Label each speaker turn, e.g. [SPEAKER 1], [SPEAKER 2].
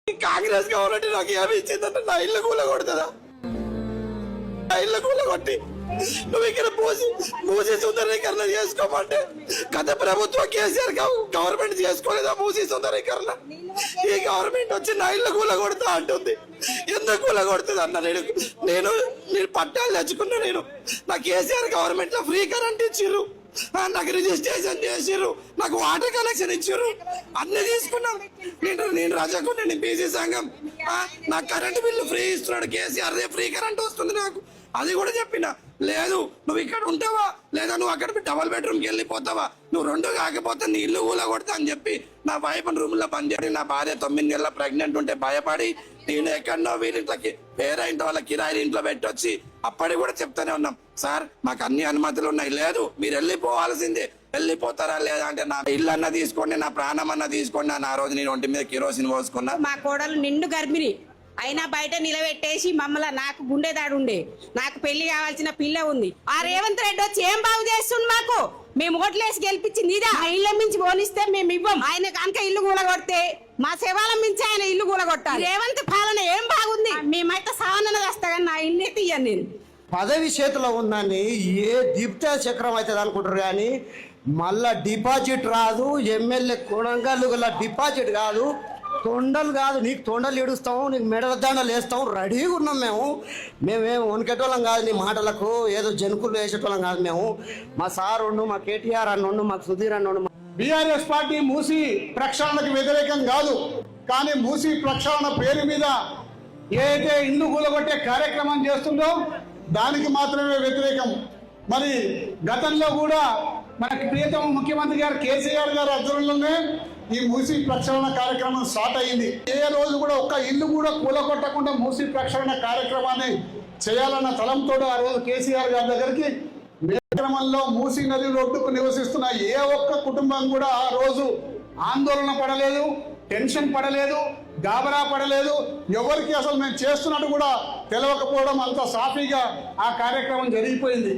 [SPEAKER 1] Congress government నాకు ఏమి ఇచ్చిందంటే నా ఇల్లు కూల కొడుతుందా? నా ఇల్లు కూల కొట్టి నువ్వు ఇక్కడ మూసీ సుందరీకరణ చేసుకోమంటే గత ప్రభుత్వం కేసీఆర్ గవర్నమెంట్ చేసుకోలేదా మూసీ సుందరీకరణ? ఈ గవర్నమెంట్ వచ్చి నా ఇల్లు కూల కొడతా అంటుంది. ఎందుకు కూల కొడుతుంది అన్న? నేను పట్టాలు తెచ్చుకున్నా. నా కేసీఆర్ గవర్నమెంట్ లో ఫ్రీ కరెంట్ ఇచ్చిర్రు, నాకు రిజిస్ట్రేషన్ చేసిర్రు, నాకు వాటర్ కనెక్షన్ ఇచ్చిర్రు, అన్ని తీసుకున్నాం. నేను రజకు, నేను బీసీ సంఘం, నాకు కరెంట్ బిల్లు ఫ్రీ ఇస్తున్నాడు కేసీఆర్, ఫ్రీ కరెంట్ వస్తుంది నాకు. అది కూడా చెప్పిన. లేదు నువ్వు ఇక్కడ ఉంటావా లేదా నువ్వు అక్కడ డబల్ బెడ్రూమ్కి వెళ్ళిపోతావా, నువ్వు రెండు కాకపోతే నీ ఇల్లు ఊల కొడతా అని చెప్పి నా వైఫ్ రూమ్ లో పనిచేసి నా భార్య 9 నెలల ప్రెగ్నెంట్ ఉంటే భయపడి నేను ఎక్కడో వీరింట్లోకి వేరే ఇంటి వాళ్ళ కిరాయి ఇంట్లో పెట్టొచ్చి అప్పటికి కూడా చెప్తానే ఉన్నాం, సార్ మాకు అన్ని అనుమతులు ఉన్నాయి, లేదు మీరు వెళ్ళిపోవాల్సిందే, వెళ్ళిపోతారా లేదా అంటే నా ఇల్లు అన్న తీసుకోండి, నా ప్రాణం అన్న తీసుకోండి అని ఆ రోజు నేను ఒంటి మీద కిరోసిన్ పోసుకున్నా.
[SPEAKER 2] మా కోడలు నిండు గర్భిణి అయినా బయట నిలబెట్టేసి మమ్మల్ని, నాకు గుండెదాడుండే, నాకు పెళ్లి కావాల్సిన పిల్ల ఉంది, ఆ రేవంత్ రెడ్డి వచ్చి ఏం బాగు చేస్తుంది మాకు? మేము ఓట్లేసి గెలిపించింది ఇదా? ఆ ఇళ్ళ మించి పోనిస్తే మేము ఇవ్వం. ఆయన కనుక ఇల్లు కూలగొడితే మా శవాలం మించి ఆయన ఇల్లు కూలగొట్టాలి. రేవంత్ పాలన ఏం బాగుంది? మేమైతే సావనని వస్తా కానీ నా ఇల్లు తీయను నేను.
[SPEAKER 3] పదవి చేతిలో ఉందని ఏ దీప్త చక్రం అవుతుంది అనుకుంటారు కానీ మళ్ళా డిపాజిట్ రాదు. ఎమ్మెల్యే కొడంగల్లు గల డిపాజిట్ కాదు, తొండలు కాదు. నీకు తొండలు ఏడుస్తాము, నీకు మెడల దండలు వేస్తాము, రెడీగా ఉన్నాం మేమేం వణికేటోళ్ళం కాదు. నీ మాటలకు ఏదో జనుకులు వేసేటోళ్ళం కాదు మేము. మా సార్ ఉండు, మా కేటీఆర్ అన్నుండు, మాకు సుధీర్ అన్నుండు.
[SPEAKER 4] బీఆర్ఎస్ పార్టీ మూసీ ప్రక్షాళనకు వ్యతిరేకం కాదు, కానీ మూసీ ప్రక్షాళన పేరు మీద ఏదైతే ఇల్లు కూలగొట్టే కార్యక్రమం చేస్తుందో దానికి మాత్రమే వ్యతిరేకం. మరి గతంలో కూడా మన ప్రియతమ ముఖ్యమంత్రి గారు కేసీఆర్ గారి ఆధ్వర్యంలోనే ఈ మూసీ ప్రక్షాళన కార్యక్రమం స్టార్ట్ అయ్యింది. ఏ రోజు కూడా ఒక్క ఇల్లు కూడా కూలగొట్టకుండా మూసీ ప్రక్షాళన కార్యక్రమాన్ని చేయాలన్న తలంతో ఆ రోజు కేసీఆర్ గారి దగ్గరికి కార్యక్రమంలో మూసీ నది ఒడ్డుకు నివసిస్తున్న ఏ ఒక్క కుటుంబం కూడా ఆ రోజు ఆందోళన పడలేదు, టెన్షన్ పడలేదు, గాబరా పడలేదు. ఎవరికి అసలు మేము చేస్తున్నట్టు కూడా తెలియకపోవడం, అంత సాఫీగా ఆ కార్యక్రమం జరిగిపోయింది.